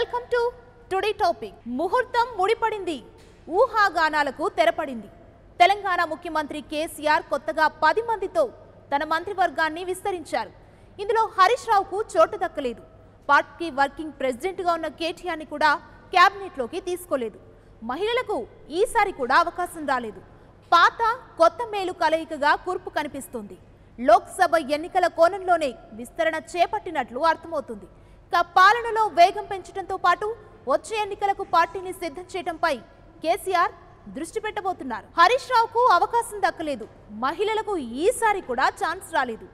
Welcome to today topic. ముహూర్తం ముడిపడింది, ఊహాగానాలకు తెరపడింది. తెలంగాణ ముఖ్యమంత్రి కేసీఆర్ కొత్తగా 10 మందితో తన మంత్రివర్గాన్ని విస్తరించారు. ఇందులో హరీష్ రావుకు చోటు దక్కలేదు. పార్టీ వర్కింగ్ ప్రెసిడెంట్ గా ఉన్న కేటీఆర్ని కూడా క్యాబినెట్ లోకి తీసుకోలేదు. మహిళలకు ఈసారి కూడా అవకాశం రాలేదు. పాత కొత్త మేలు కలయికగా కూర్పు కనిపిస్తుంది. లోక్సభ ఎన్నికల కోణంలోనే విస్తరణ చేపట్టినట్లు అర్థమవుతుంది. పాలనలో వేగం పెంచడంతో పాటు వచ్చే ఎన్నికలకు పార్టీని సిద్ధం చేయడంపై కేసీఆర్ దృష్టి పెట్టబోతున్నారు. హరీష్ రావుకు అవకాశం దక్కలేదు. మహిళలకు ఈసారి కూడా ఛాన్స్ రాలేదు.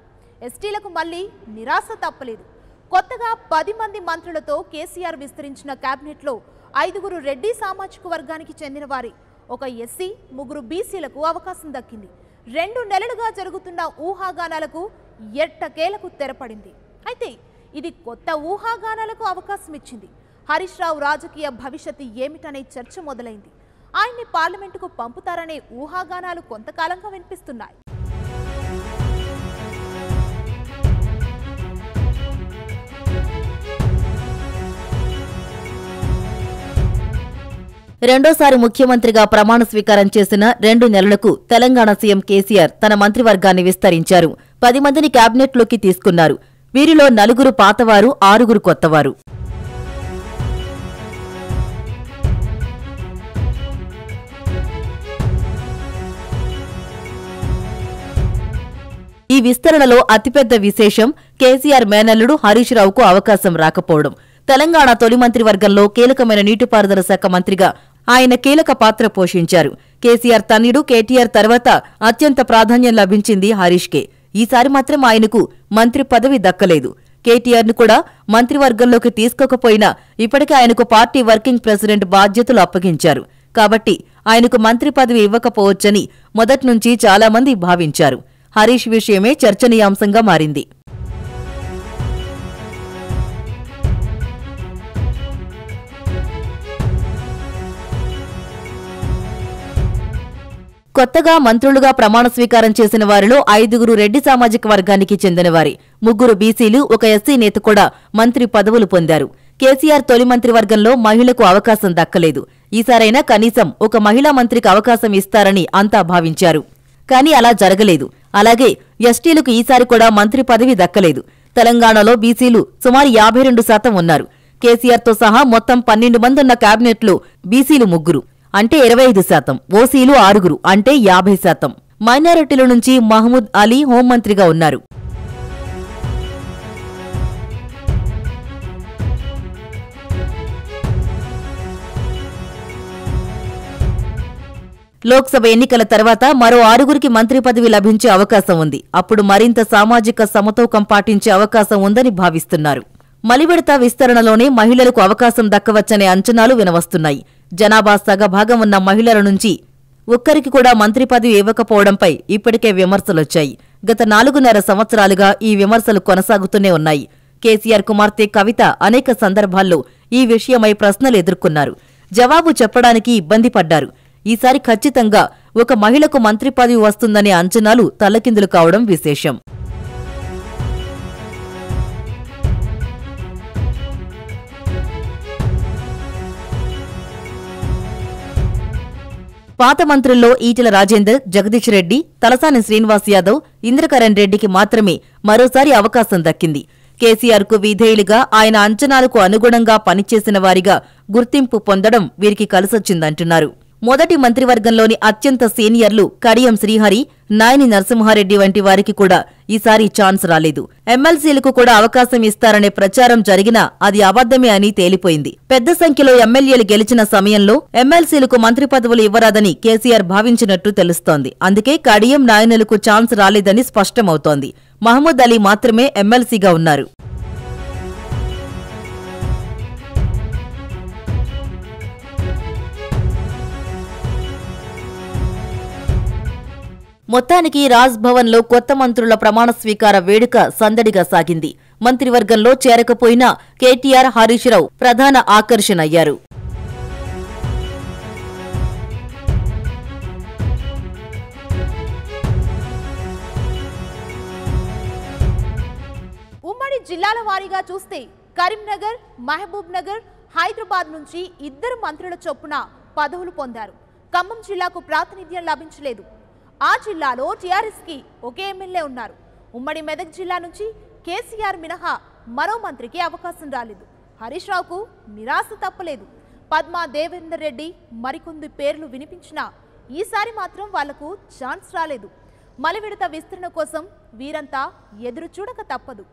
ఎస్టీలకు మళ్లీ నిరాశ తప్పలేదు. కొత్తగా 10 మంది మంత్రులతో కేసీఆర్ విస్తరించిన కేబినెట్ లో 5 రెడ్డి సామాజిక వర్గానికి చెందిన వారి, 1 ఎస్సీ, 3 బీసీలకు అవకాశం దక్కింది. 2 నెలలుగా జరుగుతున్న ఊహాగానాలకు ఎట్టకేలకు తెరపడింది. అయితే ఇది కొత్త ఊహాగానాలకు అవకాశం ఇచ్చింది. హరీష్ రావు రాజకీయ భవిష్యత్తు ఏమిటనే చర్చ మొదలైంది. ఆయన్ని పార్లమెంటుకు పంపుతారనే ఊహాగానాలు కొంతకాలంగా వినిపిస్తున్నాయి. రెండోసారి ముఖ్యమంత్రిగా ప్రమాణ స్వీకారం చేసిన 2 నెలలకు తెలంగాణ సీఎం కేసీఆర్ తన మంత్రివర్గాన్ని విస్తరించారు. 10 మందిని కేబినెట్లోకి తీసుకున్నారు. వీరిలో 4 పాతవారు, 6 కొత్తవారు. ఈ విస్తరణలో అతిపెద్ద విశేషం కేసీఆర్ మేనల్లుడు హరీష్ రావుకు అవకాశం రాకపోవడం. తెలంగాణ తొలి మంత్రివర్గంలో కీలకమైన నీటిపారుదల శాఖ మంత్రిగా ఆయన కీలక పాత్ర పోషించారు. కేసీఆర్ తనయుడు కేటీఆర్ తర్వాత అత్యంత ప్రాధాన్యం లభించింది హరీష్కే. ఈసారి మాత్రం ఆయనకు మంత్రి పదవి దక్కలేదు. కేటీఆర్ను కూడా మంత్రివర్గంలోకి తీసుకోకపోయినా ఇప్పటికే ఆయనకు పార్టీ వర్కింగ్ ప్రెసిడెంట్ బాధ్యతలు అప్పగించారు. కాబట్టి ఆయనకు మంత్రి పదవి ఇవ్వకపోవచ్చని మొదట్నుంచి చాలామంది భావించారు. హరీష్ విషయమే చర్చనీయాంశంగా మారింది. కొత్తగా మంత్రులుగా ప్రమాణ స్వీకారం చేసిన వారిలో 5 రెడ్డి సామాజిక వర్గానికి చెందినవారే, 3 బీసీలు, 1 ఎస్సీ నేత కూడా మంత్రి పదవులు పొందారు. కేసీఆర్ తొలి మంత్రివర్గంలో మహిళకు అవకాశం దక్కలేదు. ఈసారైనా కనీసం 1 మహిళా మంత్రికి అవకాశం ఇస్తారని అంతా భావించారు. కానీ అలా జరగలేదు. అలాగే ఎస్టీలకు ఈసారి కూడా మంత్రి పదవి దక్కలేదు. తెలంగాణలో బీసీలు సుమారు 52% ఉన్నారు. కేసీఆర్తో సహా మొత్తం 12 మంది ఉన్న కేబినెట్లో బీసీలు 3, అంటే 25%, ఓసీలు 6, అంటే 50%. మైనారిటీల నుంచి మహమూద్ అలీ హోంమంత్రిగా ఉన్నారు. లోక్సభ ఎన్నికల తర్వాత మరో 6కి మంత్రి పదవి లభించే అవకాశం ఉంది. అప్పుడు మరింత సామాజిక సమతూకం పాటించే అవకాశం ఉందని భావిస్తున్నారు. మలివిడత విస్తరణలోనే మహిళలకు అవకాశం దక్కవచ్చనే అంచనాలు వినవస్తున్నాయి. జనాభా సగభాగం ఉన్న మహిళల నుంచి ఒక్కరికి కూడా మంత్రి పదవి ఇవ్వకపోవడంపై ఇప్పటికే విమర్శలొచ్చాయి. గత 4.5 సంవత్సరాలుగా ఈ విమర్శలు కొనసాగుతూనే ఉన్నాయి. కేసీఆర్ కుమార్తె కవిత అనేక సందర్భాల్లో ఈ విషయమై ప్రశ్నలు ఎదుర్కొన్నారు. జవాబు చెప్పడానికి ఇబ్బంది పడ్డారు. ఈసారి ఖచ్చితంగా 1 మహిళకు మంత్రి పదవి వస్తుందనే అంచనాలు తలకిందులు కావడం విశేషం. పాత మంత్రుల్లో ఈటెల రాజేందర్, జగదీష్ రెడ్డి, తలసాని శ్రీనివాస్ యాదవ్, ఇంద్రకరణ్ రెడ్డికి మాత్రమే మరోసారి అవకాశం దక్కింది. కేసీఆర్కు విధేయులుగా, ఆయన అంచనాలకు అనుగుణంగా పనిచేసిన వారిగా గుర్తింపు పొందడం వీరికి కలిసొచ్చిందంటున్నారు. మొదటి మంత్రివర్గంలోని అత్యంత సీనియర్లు కడియం శ్రీహరి, నాయని నరసింహారెడ్డి వంటి వారికి కూడా ఈసారి ఛాన్స్ రాలేదు. ఎమ్మెల్సీలకు కూడా అవకాశం ఇస్తారనే ప్రచారం జరిగినా అది అబద్దమే అని తేలిపోయింది. పెద్ద సంఖ్యలో ఎమ్మెల్యేలు గెలిచిన సమయంలో ఎమ్మెల్సీలకు మంత్రి పదవులు ఇవ్వరాదని కేసీఆర్ భావించినట్టు తెలుస్తోంది. అందుకే కడియం, నాయనులకు ఛాన్స్ రాలేదని స్పష్టమవుతోంది. మహమూద్ అలీ మాత్రమే ఎమ్మెల్సీగా ఉన్నారు. మొత్తానికి రాజ్ భవన్లో కొత్త మంత్రుల ప్రమాణ స్వీకార వేడుక సందడిగా సాగింది. మంత్రివర్గంలో చేరకపోయినా కేటీఆర్, హరీష్ రావు ప్రధాన ఆకర్షణ అయ్యారు. ఉమ్మడి జిల్లాల వారీగా చూస్తే కరీంనగర్, మహబూబ్ నగర్, హైదరాబాద్ నుంచి 2 మంత్రుల చొప్పున పదవులు పొందారు. ఖమ్మం జిల్లాకు ప్రాతినిధ్యం లభించలేదు. ఆ జిల్లాలో టీఆర్ఎస్కి ఒకే ఎమ్మెల్యే ఉన్నారు. ఉమ్మడి మెదక్ జిల్లా నుంచి కేసీఆర్ మినహా మరో మంత్రికి అవకాశం రాలేదు. హరీష్ రావుకు నిరాశ తప్పలేదు. పద్మా దేవేందర్ రెడ్డి మరికొంది పేర్లు వినిపించినా ఈసారి మాత్రం వాళ్లకు ఛాన్స్ రాలేదు. మలివిడత విస్తరణ కోసం వీరంతా ఎదురు చూడక తప్పదు.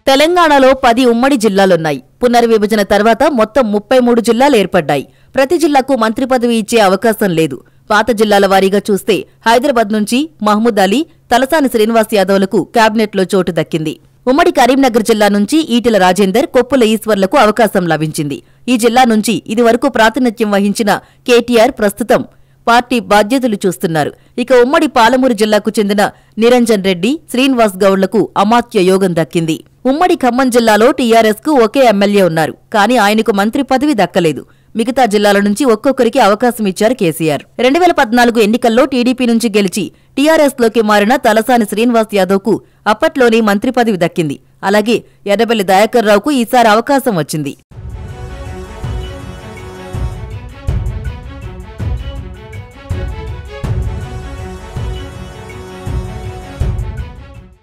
తెలంగాణలో 10 ఉమ్మడి జిల్లాలున్నాయి. పునర్విభజన తర్వాత మొత్తం 33 జిల్లాలు ఏర్పడ్డాయి. ప్రతి జిల్లాకు మంత్రి పదవి ఇచ్చే అవకాశం లేదు. పాత జిల్లాల వారీగా చూస్తే హైదరాబాద్ నుంచి మహమూద్ అలీ, తలసాని శ్రీనివాస్ యాదవ్లకు కేబినెట్లో చోటు దక్కింది. ఉమ్మడి కరీంనగర్ జిల్లా నుంచి ఈటెల రాజేందర్, కొప్పుల ఈశ్వర్లకు అవకాశం లభించింది. ఈ జిల్లా నుంచి ఇదివరకు ప్రాతినిధ్యం వహించిన కేటీఆర్ ప్రస్తుతం పార్టీ బాధ్యతలు చూస్తున్నారు. ఇక ఉమ్మడి పాలమూరు జిల్లాకు చెందిన నిరంజన్ రెడ్డి, శ్రీనివాస్ గౌడ్లకు అమాత్య యోగం దక్కింది. ఉమ్మడి ఖమ్మం జిల్లాలో టీఆర్ఎస్ కు ఒకే ఎమ్మెల్యే ఉన్నారు. కానీ ఆయనకు మంత్రి పదవి దక్కలేదు. మిగతా జిల్లాల నుంచి ఒక్కొక్కరికి అవకాశం ఇచ్చారు కేసీఆర్. 2014 ఎన్నికల్లో టీడీపీ నుంచి గెలిచి టీఆర్ఎస్ లోకి మారిన తలసాని శ్రీనివాస్ యాదవ్ కు అప్పట్లోనే మంత్రి పదవి దక్కింది. అలాగే ఎర్రబెల్లి దయాకర్ రావుకు ఈసారి అవకాశం వచ్చింది.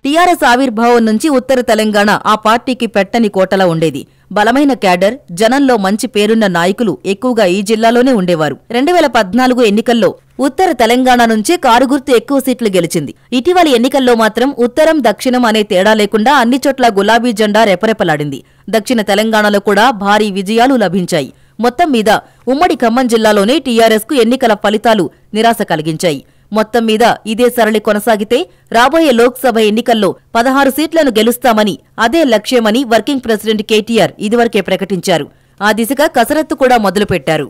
టీఆర్ఎస్ ఆవిర్భావం నుంచి ఉత్తర తెలంగాణ ఆ పార్టీకి పెట్టని కోటలా ఉండేది. బలమైన క్యాడర్, జనంలో మంచి పేరున్న నాయకులు ఎక్కువగా ఈ జిల్లాలోనే ఉండేవారు. 2014 ఎన్నికల్లో ఉత్తర తెలంగాణ నుంచే కారు గుర్తు ఎక్కువ సీట్లు గెలిచింది. ఇటీవలి ఎన్నికల్లో మాత్రం ఉత్తరం, దక్షిణం అనే తేడా లేకుండా అన్ని చోట్ల గులాబీ జెండా రెపరెపలాడింది. దక్షిణ తెలంగాణలో కూడా భారీ విజయాలు లభించాయి. మొత్తం మీద ఉమ్మడి ఖమ్మం జిల్లాలోనే టీఆర్ఎస్ కు ఎన్నికల ఫలితాలు నిరాశ కలిగించాయి. మొత్తం మీద ఇదే సరళి కొనసాగితే రాబోయే లోక్సభ ఎన్నికల్లో 16 సీట్లను గెలుస్తామని, అదే లక్ష్యమని వర్కింగ్ ప్రెసిడెంట్ కేటీఆర్ ఇదివరకే ప్రకటించారు. ఆ దిశగా కసరత్తు కూడా మొదలుపెట్టారు.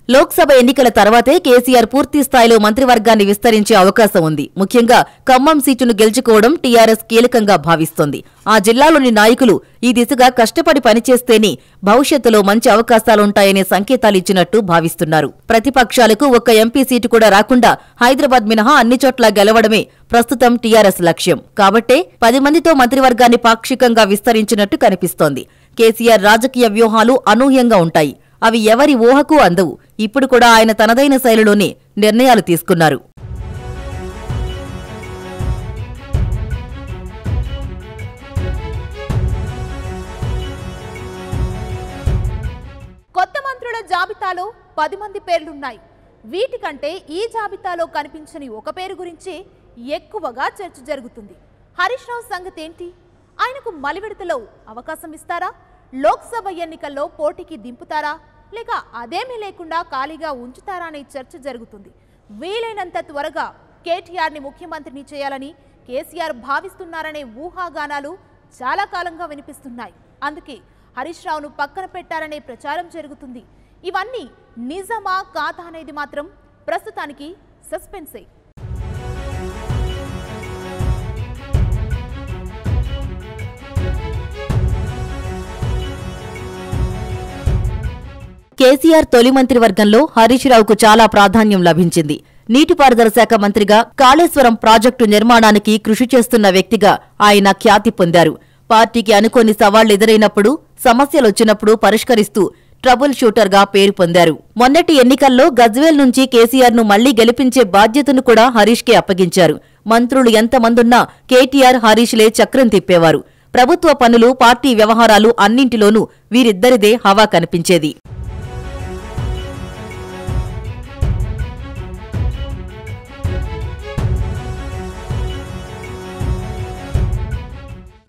లోక్సభ ఎన్నికల తర్వాతే కేసీఆర్ పూర్తి స్థాయిలో మంత్రివర్గాన్ని విస్తరించే అవకాశం ఉంది. ముఖ్యంగా ఖమ్మం సీటును గెలుచుకోవడం టీఆర్ఎస్ కీలకంగా భావిస్తోంది. ఆ జిల్లాలోని నాయకులు ఈ దిశగా కష్టపడి పనిచేస్తేనే భవిష్యత్తులో మంచి అవకాశాలుంటాయనే సంకేతాలిచ్చినట్టు భావిస్తున్నారు. ప్రతిపక్షాలకు ఒక్క ఎంపీ సీటు కూడా రాకుండా హైదరాబాద్ మినహా అన్ని చోట్ల గెలవడమే ప్రస్తుతం టీఆర్ఎస్ లక్ష్యం. కాబట్టే 10 మందితో మంత్రివర్గాన్ని పాక్షికంగా విస్తరించినట్టు కనిపిస్తోంది. కేసీఆర్ రాజకీయ వ్యూహాలు అనూహ్యంగా ఉంటాయి. అవి ఎవరి ఊహకు అందవు. ఇప్పుడు కూడా ఆయన తనదైన శైలిలోనే నిర్ణయాలు తీసుకున్నారు. కొత్త మంత్రుల జాబితాలో 10 మంది పేర్లున్నాయి. వీటికంటే ఈ జాబితాలో కనిపించని ఒక పేరు గురించి ఎక్కువగా చర్చ జరుగుతుంది. హరీష్ రావు సంగతి ఏంటి? ఆయనకు మలివిడతలో అవకాశం ఇస్తారా? లోక్సభ ఎన్నికల్లో పోటీకి దింపుతారా? లేక అదేమీ లేకుండా ఖాళీగా ఉంచుతారా అనే చర్చ జరుగుతుంది. వీలైనంత త్వరగా కేటీఆర్ని ముఖ్యమంత్రిని చేయాలని కేసీఆర్ భావిస్తున్నారనే ఊహాగానాలు చాలా కాలంగా వినిపిస్తున్నాయి. అందుకే హరీష్ రావును పక్కన పెట్టారనే ప్రచారం జరుగుతుంది. ఇవన్నీ నిజమా కాదా అనేది మాత్రం ప్రస్తుతానికి సస్పెన్సే. కేసీఆర్ తొలి మంత్రివర్గంలో హరీష్ రావుకు చాలా ప్రాధాన్యం లభించింది. నీటిపారుదల శాఖ మంత్రిగా కాళేశ్వరం ప్రాజెక్టు నిర్మాణానికి కృషి చేస్తున్న వ్యక్తిగా ఆయన ఖ్యాతి పొందారు. పార్టీకి అనుకోని సవాళ్లు ఎదురైనప్పుడు, సమస్యలొచ్చినప్పుడు పరిష్కరిస్తూ ట్రబుల్ షూటర్గా పేరు పొందారు. మొన్నటి ఎన్నికల్లో గజ్వేల్ నుంచి కేసీఆర్ను మళ్లీ గెలిపించే బాధ్యతను కూడా హరీష్కే అప్పగించారు. మంత్రులు ఎంతమందున్నా కేటీఆర్, హరీష్లే చక్రం తిప్పేవారు. ప్రభుత్వ పనులు, పార్టీ వ్యవహారాలు అన్నింటిలోనూ వీరిద్దరిదే హవా కనిపించేది.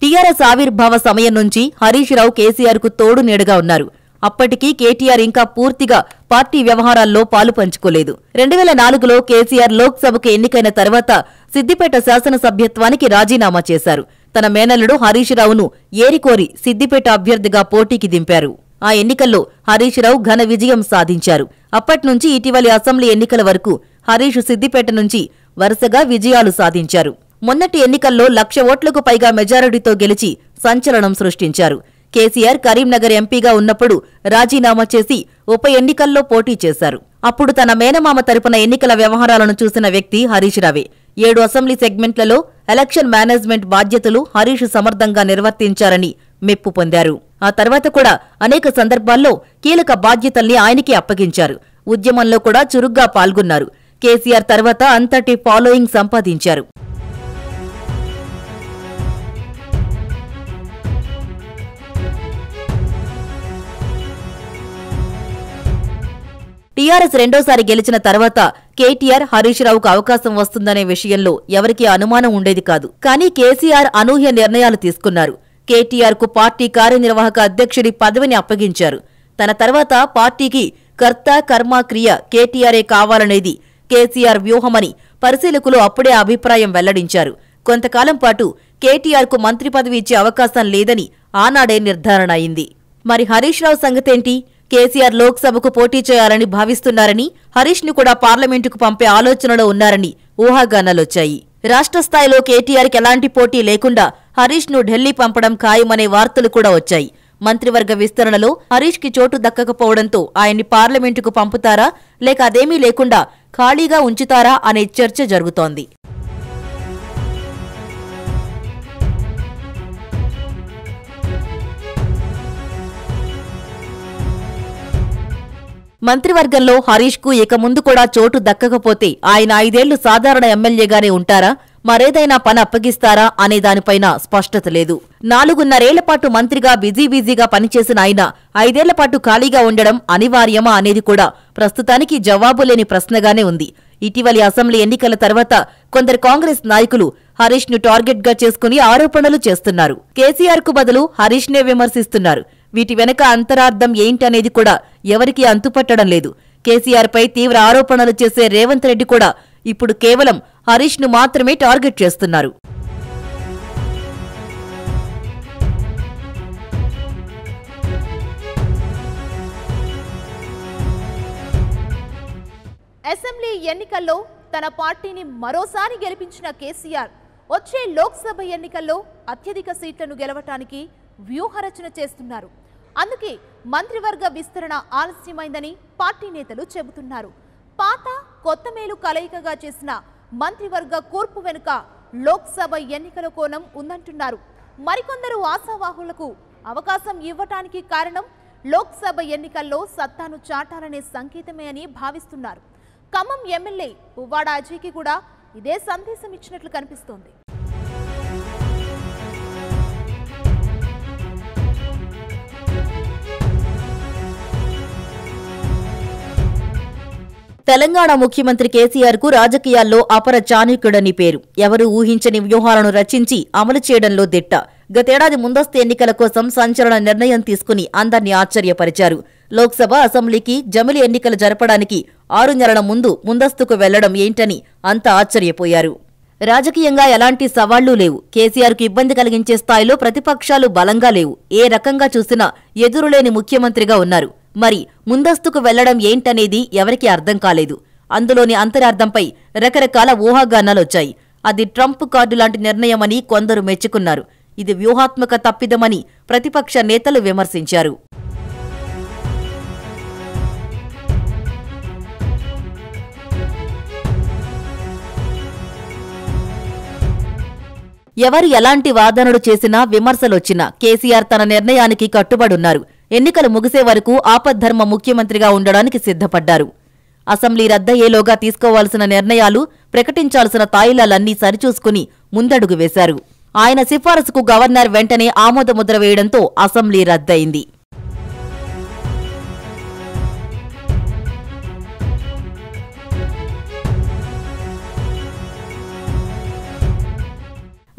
టీఆర్ఎస్ ఆవిర్భావ సమయం నుంచి హరీష్ రావు కేసీఆర్ కు తోడు నీడగా ఉన్నారు. అప్పటికీ కేటీఆర్ ఇంకా పూర్తిగా పార్టీ వ్యవహారాల్లో పాలు పంచుకోలేదు. 2004లో కేసీఆర్ లోక్సభకు ఎన్నికైన తర్వాత సిద్దిపేట శాసనసభ్యత్వానికి రాజీనామా చేశారు. తన మేనల్లుడు హరీష్ రావును ఏరికోరి సిద్దిపేట అభ్యర్థిగా పోటీకి దింపారు. ఆ ఎన్నికల్లో హరీష్ రావు ఘన విజయం సాధించారు. అప్పట్నుంచి ఇటీవలి అసెంబ్లీ ఎన్నికల వరకు హరీష్ సిద్దిపేట నుంచి వరుసగా విజయాలు సాధించారు. మొన్నటి ఎన్నికల్లో 1,00,000 ఓట్లకు పైగా మెజారిటీతో గెలిచి సంచలనం సృష్టించారు. కేసీఆర్ కరీంనగర్ ఎంపీగా ఉన్నప్పుడు రాజీనామా చేసి ఉప ఎన్నికల్లో పోటీ చేశారు. అప్పుడు తన మేనమామ తరపున ఎన్నికల వ్యవహారాలను చూసిన వ్యక్తి హరీష్ రావే. 7 అసెంబ్లీ సెగ్మెంట్లలో ఎలక్షన్ మేనేజ్మెంట్ బాధ్యతలు హరీష్ సమర్థంగా నిర్వర్తించారని మెప్పు పొందారు. ఆ తర్వాత కూడా అనేక సందర్భాల్లో కీలక బాధ్యతల్ని ఆయనకే అప్పగించారు. ఉద్యమంలో కూడా చురుగ్గా పాల్గొన్నారు. కేసీఆర్ తర్వాత అంతటి ఫాలోయింగ్ సంపాదించారు. టీఆర్ఎస్ రెండోసారి గెలిచిన తర్వాత కేటీఆర్ హరీష్ రావుకు అవకాశం వస్తుందనే విషయంలో ఎవరికీ అనుమానం ఉండేది కాదు. కానీ కేసీఆర్ అనూహ్య నిర్ణయాలు తీసుకున్నారు. కేటీఆర్ కు పార్టీ కార్యనిర్వాహక అధ్యక్షుడి పదవిని అప్పగించారు. తన తర్వాత పార్టీకి కర్త కర్మ క్రియ కేటీఆరే కావాలనేది కేసీఆర్ వ్యూహమని పరిశీలకులు అప్పుడే అభిప్రాయం వెల్లడించారు. కొంతకాలం పాటు కేటీఆర్ కు మంత్రి పదవి ఇచ్చే అవకాశం లేదని ఆనాడే నిర్ధారణ అయింది. మరి హరీష్ రావు సంగతేంటి? కేసీఆర్ లోక్సభకు పోటీ చేయాలని భావిస్తున్నారని, హరీష్ ను కూడా పార్లమెంటుకు పంపే ఆలోచనలో ఉన్నారని ఊహాగానాలొచ్చాయి. రాష్ట్ర స్థాయిలో కేటీఆర్కి ఎలాంటి పోటీ లేకుండా హరీష్ ను ఢిల్లీ పంపడం ఖాయమనే వార్తలు కూడా వచ్చాయి. మంత్రివర్గ విస్తరణలో హరీష్ కి చోటు దక్కకపోవడంతో ఆయన్ని పార్లమెంటుకు పంపుతారా, లేక అదేమీ లేకుండా ఖాళీగా ఉంచుతారా అనే చర్చ జరుగుతోంది. మంత్రివర్గంలో హరీష్ కు ఇక ముందు కూడా చోటు దక్కకపోతే ఆయన 5 ఏళ్లు సాధారణ ఎమ్మెల్యేగానే ఉంటారా, మరేదైనా పని అప్పగిస్తారా అనే దానిపైన స్పష్టత లేదు. 4.5 ఏళ్ల పాటు మంత్రిగా బిజీగా పనిచేసిన ఆయన 5 ఏళ్ల పాటు ఖాళీగా ఉండడం అనివార్యమా అనేది కూడా ప్రస్తుతానికి జవాబులేని ప్రశ్నగానే ఉంది. ఇటీవలి అసెంబ్లీ ఎన్నికల తర్వాత కొందరు కాంగ్రెస్ నాయకులు హరీష్ ను టార్గెట్ గా చేసుకుని ఆరోపణలు చేస్తున్నారు. కేసీఆర్ కు బదులు హరీష్ నే విమర్శిస్తున్నారు. వీటి వెనక అంతరార్థం ఏంటనేది కూడా ఎవరికీ అంతుపట్టడం లేదు. కేసీఆర్ పై తీవ్ర ఆరోపణలు చేసే రేవంత్ రెడ్డి కూడా ఇప్పుడు కేవలం హరీష్ ను మాత్రమే టార్గెట్ చేస్తున్నారు. అసెంబ్లీ ఎన్నికల్లో తన పార్టీని మరోసారి గెలిపించిన కేసీఆర్ వచ్చే లోక్సభ ఎన్నికల్లో అత్యధిక సీట్లను గెలవటానికి వ్యూహరచన చేస్తున్నారు. అందుకే మంత్రివర్గ విస్తరణ ఆలస్యమైందని పార్టీ నేతలు చెబుతున్నారు. పాత కొత్త మేలు కలయికగా చేసిన మంత్రివర్గ కూర్పు వెనుక లోక్సభ ఎన్నికల కోణం ఉందంటున్నారు. మరికొందరు ఆశావాహులకు అవకాశం ఇవ్వటానికి కారణం లోక్సభ ఎన్నికల్లో సత్తాను చాటాలనే సంకేతమే అని భావిస్తున్నారు. ఖమ్మం ఎమ్మెల్యే పువ్వాడ అజయ్కి కూడా ఇదే సందేశం ఇచ్చినట్లు కనిపిస్తోంది. తెలంగాణ ముఖ్యమంత్రి కేసీఆర్ కు రాజకీయాల్లో అపర చాణక్యుడని పేరు. ఎవరూ ఊహించని వ్యూహాలను రచించి అమలు చేయడంలో దిట్ట. గతేడాది ముందస్తు ఎన్నికల కోసం సంచలన నిర్ణయం తీసుకుని అందర్నీ ఆశ్చర్యపరిచారు. లోక్సభ, అసెంబ్లీకి జమిలి ఎన్నికలు జరపడానికి 6 నెలల ముందస్తుకు వెళ్లడం ఏంటని అంతా ఆశ్చర్యపోయారు. రాజకీయంగా ఎలాంటి సవాళ్లూ లేవు. కేసీఆర్కు ఇబ్బంది కలిగించే స్థాయిలో ప్రతిపక్షాలు బలంగా లేవు. ఏ రకంగా చూసినా ఎదురులేని ముఖ్యమంత్రిగా ఉన్నారు. మరి ముందస్తుకు వెళ్లడం ఏంటనేది ఎవరికీ అర్థం కాలేదు. అందులోని అంతరార్థంపై రకరకాల ఊహాగానాలొచ్చాయి. అది ట్రంప్ కార్డు లాంటి నిర్ణయమని కొందరు మెచ్చుకున్నారు. ఇది వ్యూహాత్మక తప్పిదమని ప్రతిపక్ష నేతలు విమర్శించారు. ఎవరు ఎలాంటి వాదనలు చేసినా, విమర్శలొచ్చినా కేసీఆర్ తన నిర్ణయానికి కట్టుబడున్నారు. ఎన్నికలు ముగిసే వరకు ఆపద్ధర్మ ముఖ్యమంత్రిగా ఉండడానికి సిద్ధపడ్డారు. అసెంబ్లీ రద్దయ్యేలోగా తీసుకోవాల్సిన నిర్ణయాలు, ప్రకటించాల్సిన తాయిలాలన్నీ సరిచూసుకుని ముందడుగు వేశారు. ఆయన సిఫారసుకు గవర్నర్ వెంటనే ఆమోదముద్ర వేయడంతో అసెంబ్లీ రద్దయింది.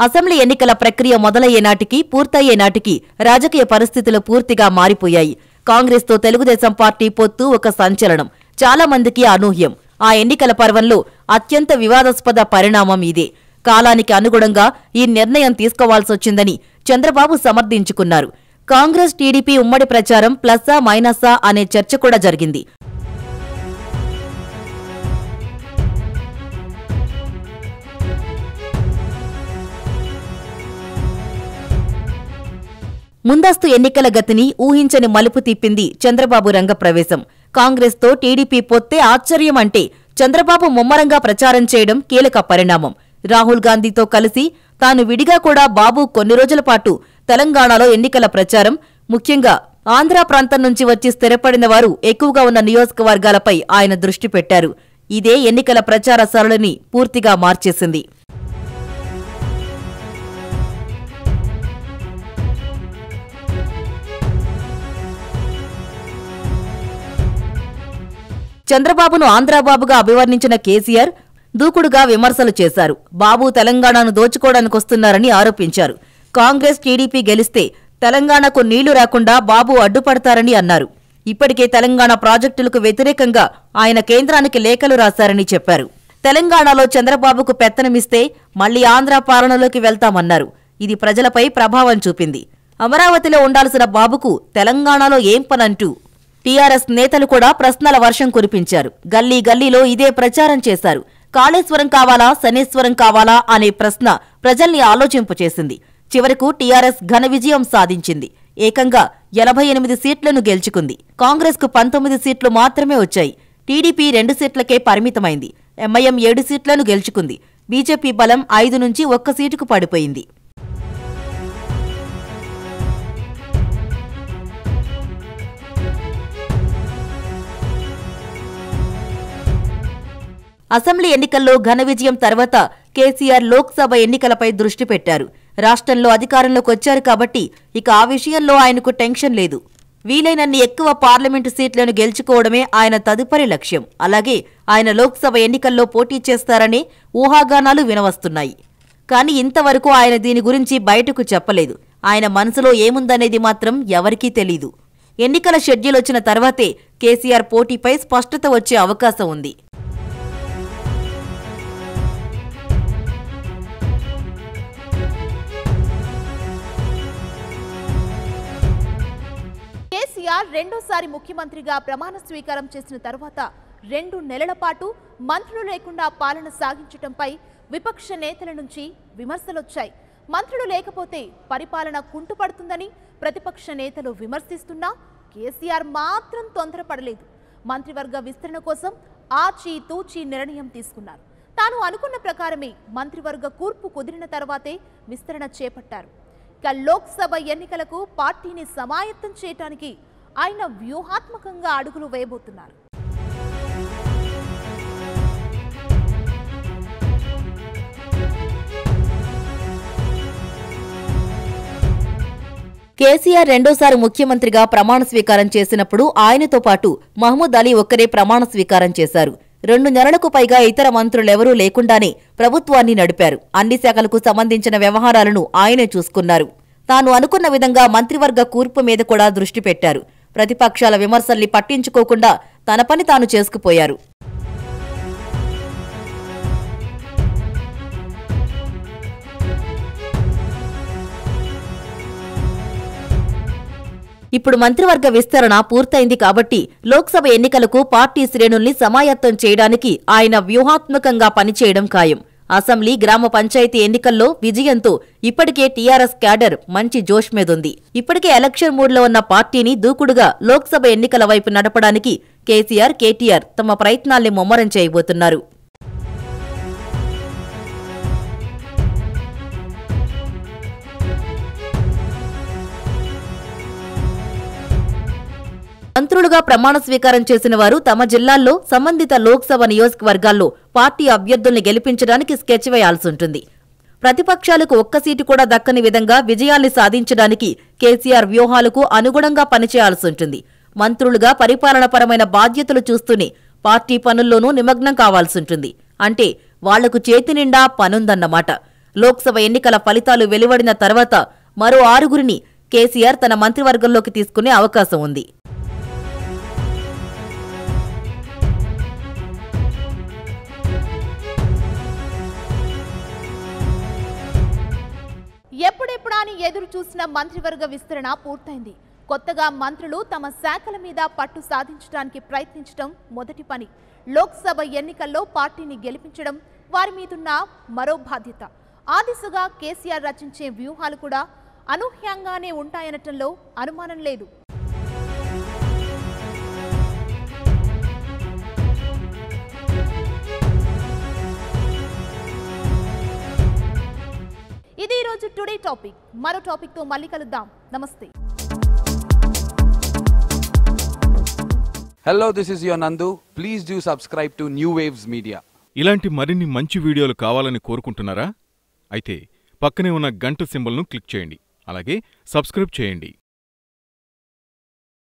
అసెంబ్లీ ఎన్నికల ప్రక్రియ మొదలయ్యే నాటికి, పూర్తయ్యే నాటికి రాజకీయ పరిస్థితులు పూర్తిగా మారిపోయాయి. కాంగ్రెస్తో తెలుగుదేశం పార్టీ పొత్తు ఒక సంచలనం, చాలా మందికి అనూహ్యం. ఆ ఎన్నికల పర్వంలో అత్యంత వివాదాస్పద పరిణామం ఇదే. కాలానికి అనుగుణంగా ఈ నిర్ణయం తీసుకోవాల్సొచ్చిందని చంద్రబాబు సమర్థించుకున్నారు. కాంగ్రెస్, టీడీపీ ఉమ్మడి ప్రచారం ప్లస్సా మైనస్సా అనే చర్చ కూడా జరిగింది. ముందస్తు ఎన్నికల గతిని ఊహించని మలుపు తిప్పింది చంద్రబాబు రంగప్రవేశం. కాంగ్రెస్తో టీడీపీ పొత్తే ఆశ్చర్యం అంటే చంద్రబాబు ముమ్మరంగా ప్రచారం చేయడం కీలక పరిణామం. రాహుల్ గాంధీతో కలిసి తాను విడిగా కూడా బాబు కొన్ని రోజుల పాటు తెలంగాణలో ఎన్నికల ప్రచారం, ముఖ్యంగా ఆంధ్ర ప్రాంతం నుంచి వచ్చి స్థిరపడిన వారు ఎక్కువగా ఉన్న నియోజకవర్గాలపై ఆయన దృష్టి పెట్టారు. ఇదే ఎన్నికల ప్రచార సరళిని పూర్తిగా మార్చేసింది. చంద్రబాబును ఆంధ్రాబాబుగా అభివర్ణించిన కేసీఆర్ దూకుడుగా విమర్శలు చేశారు. బాబు తెలంగాణను దోచుకోవడానికొస్తున్నారని ఆరోపించారు. కాంగ్రెస్ టీడీపీ గెలిస్తే తెలంగాణకు నీళ్లు రాకుండా బాబు అడ్డుపడతారని అన్నారు. ఇప్పటికే తెలంగాణ ప్రాజెక్టులకు వ్యతిరేకంగా ఆయన కేంద్రానికి లేఖలు రాశారని చెప్పారు. తెలంగాణలో చంద్రబాబుకు పెత్తనమిస్తే మళ్లీ ఆంధ్ర పాలనలోకి వెళ్తామన్నారు. ఇది ప్రజలపై ప్రభావం చూపింది. అమరావతిలో ఉండాల్సిన బాబుకు తెలంగాణలో ఏం పనంటూ టీఆర్ఎస్ నేతలు కూడా ప్రశ్నల వర్షం కురిపించారు. గల్లీ గల్లీలో ఇదే ప్రచారం చేశారు. కాళేశ్వరం కావాలా, శనేశ్వరం కావాలా అనే ప్రశ్న ప్రజల్ని ఆలోచింపచేసింది. చివరకు టీఆర్ఎస్ ఘన విజయం సాధించింది. ఏకంగా 88 సీట్లను గెలుచుకుంది. కాంగ్రెస్కు 19 సీట్లు మాత్రమే వచ్చాయి. టీడీపీ 2 సీట్లకే పరిమితమైంది. ఎంఐఎం 7 సీట్లను గెలుచుకుంది. బీజేపీ బలం 5 నుంచి 1 సీటుకు పడిపోయింది. అసెంబ్లీ ఎన్నికల్లో ఘన విజయం తర్వాత కేసీఆర్ లోక్సభ ఎన్నికలపై దృష్టి పెట్టారు. రాష్ట్రంలో అధికారంలోకి వచ్చారు కాబట్టి ఇక ఆ విషయంలో ఆయనకు టెన్షన్ లేదు. వీలైనన్ని ఎక్కువ పార్లమెంటు సీట్లను గెలుచుకోవడమే ఆయన తదుపరి లక్ష్యం. అలాగే ఆయన లోక్సభ ఎన్నికల్లో పోటీ చేస్తారనే ఊహాగానాలు వినవస్తున్నాయి. కానీ ఇంతవరకు ఆయన దీని గురించి బయటకు చెప్పలేదు. ఆయన మనసులో ఏముందనేది మాత్రం ఎవరికీ తెలీదు. ఎన్నికల షెడ్యూల్ వచ్చిన తర్వాతే కేసీఆర్ పోటీపై స్పష్టత వచ్చే అవకాశం ఉంది. కేసీఆర్ రెండోసారి ముఖ్యమంత్రిగా ప్రమాణ స్వీకారం చేసిన తర్వాత 2 నెలల పాటు మంత్రులు లేకుండా పాలన సాగించడంపై విపక్ష నేతల నుంచి విమర్శలొచ్చాయి. మంత్రులు లేకపోతే పరిపాలన కుంటుపడుతుందని ప్రతిపక్ష నేతలు విమర్శిస్తున్నా కేసీఆర్ మాత్రం తొందరపడలేదు. మంత్రివర్గ విస్తరణ కోసం ఆచితూచి నిర్ణయం తీసుకున్నారు. తాను అనుకున్న ప్రకారమే మంత్రివర్గ కూర్పు కుదిరిన తర్వాతే విస్తరణ చేపట్టారు. ఇక లోక్సభ ఎన్నికలకు పార్టీని సమాయత్తం చేయడానికి ఆయన వ్యూహాత్మకంగా అడుగులు వేయబోతున్నారు. కేసీఆర్ రెండోసారి ముఖ్యమంత్రిగా ప్రమాణ స్వీకారం చేసినప్పుడు ఆయనతో పాటు మహమూద్ అలీ ఒక్కరే ప్రమాణ స్వీకారం చేశారు. 2 నెలలకు పైగా ఇతర మంత్రులెవరూ లేకుండానే ప్రభుత్వాన్ని నడిపారు. అన్ని శాఖలకు సంబంధించిన వ్యవహారాలను ఆయనే చూసుకున్నారు. తాను అనుకున్న విధంగా మంత్రివర్గ కూర్పు మీద కూడా దృష్టి పెట్టారు. ప్రతిపక్షాల విమర్శల్ని పట్టించుకోకుండా తన పని తాను చేసుకుపోయారు. ఇప్పుడు మంత్రివర్గ విస్తరణ పూర్తయింది కాబట్టి లోక్సభ ఎన్నికలకు పార్టీ శ్రేణుల్ని సమాయత్తం చేయడానికి ఆయన వ్యూహాత్మకంగా పనిచేయడం ఖాయం. అసెంబ్లీ, గ్రామ పంచాయతీ ఎన్నికల్లో విజయంతో ఇప్పటికే టీఆర్ఎస్ క్యాడర్ మంచి జోష్ మీదుంది. ఇప్పటికే ఎలక్షన్ మూడ్లో ఉన్న పార్టీని దూకుడుగా లోక్సభ ఎన్నికల వైపు నడపడానికి కేసీఆర్, కేటీఆర్ తమ ప్రయత్నాల్ని ముమ్మరం చేయబోతున్నారు. మంత్రులుగా ప్రమాణ స్వీకారం చేసిన వారు తమ జిల్లాల్లో సంబంధిత లోక్సభ నియోజకవర్గాల్లో పార్టీ అభ్యర్థుల్ని గెలిపించడానికి స్కెచ్ వేయాల్సుంటుంది. ప్రతిపక్షాలకు ఒక్క సీటు కూడా దక్కని విధంగా విజయాల్ని సాధించడానికి కేసీఆర్ వ్యూహాలకు అనుగుణంగా పనిచేయాల్సుంటుంది. మంత్రులుగా పరిపాలనపరమైన బాధ్యతలు చూస్తూనే పార్టీ పనుల్లోనూ నిమగ్నం కావాల్సుంటుంది. అంటే వాళ్లకు చేతి నిండా పనుందన్నమాట. లోక్సభ ఎన్నికల ఫలితాలు వెలువడిన తర్వాత మరో 6గురిని కేసీఆర్ తన మంత్రివర్గంలోకి తీసుకునే అవకాశం ఉంది. ఎప్పుడెప్పుడా అని ఎదురు చూసిన మంత్రివర్గ విస్తరణ పూర్తయింది. కొత్తగా మంత్రులు తమ శాఖల మీద పట్టు సాధించడానికి ప్రయత్నించడం మొదటి పని. లోక్సభ ఎన్నికల్లో పార్టీని గెలిపించడం వారి మీదున్న మరో బాధ్యత. ఆ దిశగా కేసీఆర్ రచించే వ్యూహాలు కూడా అనూహ్యంగానే ఉంటాయనటంలో అనుమానం లేదు. ఇది ఈరోజు టుడే టాపిక్. మరో టాపిక్తో మళ్ళీ కలుద్దాం. నమస్తే. Hello, this is your Nandu. Please do subscribe to New Waves Media. ఇలాంటి మరిన్ని మంచి వీడియోలు కావాలని కోరుకుంటున్నారా? అయితే పక్కనే ఉన్న గంట సింబల్ను క్లిక్ చేయండి. అలాగే సబ్స్క్రైబ్ చేయండి.